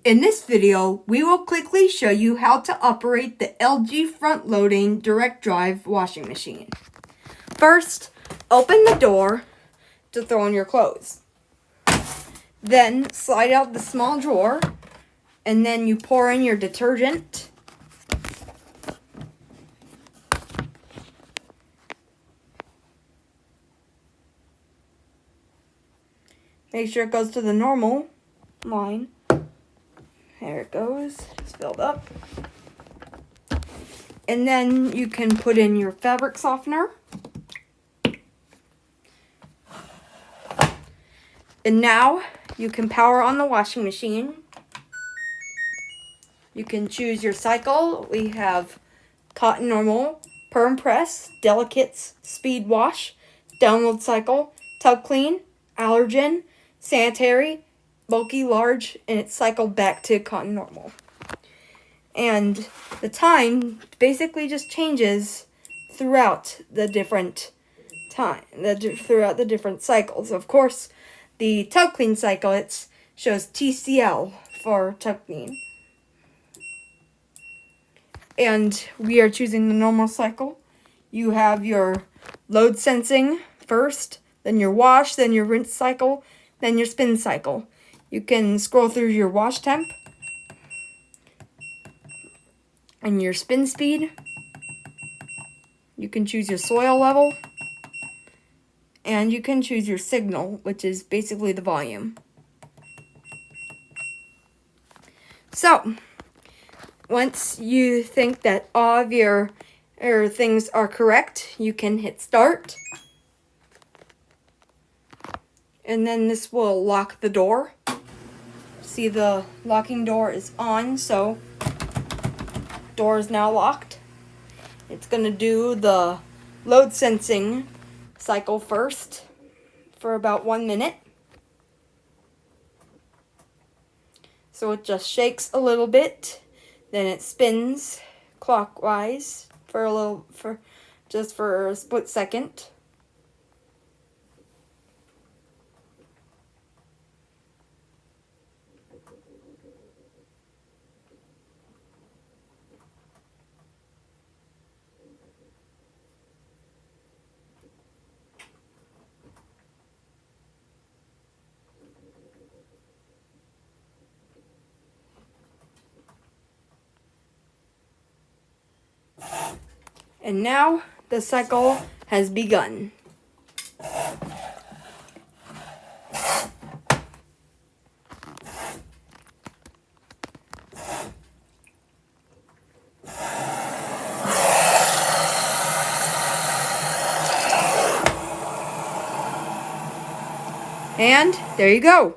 In this video, we will quickly show you how to operate the LG front-loading direct drive washing machine. First, open the door to throw in your clothes. Then slide out the small drawer, and then you pour in your detergent. Make sure it goes to the normal line. There it goes. It's filled up. And then you can put in your fabric softener. And now you can power on the washing machine. You can choose your cycle. We have cotton normal, perm press, delicates, speed wash, download cycle, tub clean, allergen, sanitary, bulky, large, and it's cycled back to cotton normal. And the time basically just changes throughout the different throughout the different cycles. Of course, the tub clean cycle, it shows TCL for tub clean. And we are choosing the normal cycle. You have your load sensing first, then your wash, then your rinse cycle, then your spin cycle. You can scroll through your wash temp and your spin speed. You can choose your soil level. And you can choose your signal, which is basically the volume. So, once you think that all of your things are correct, you can hit start. And then this will lock the door. See, the locking door is on, so door is now locked. It's going to do the load sensing cycle first for about 1 minute. So it just shakes a little bit, then it spins clockwise for a split second. And now the cycle has begun. And there you go.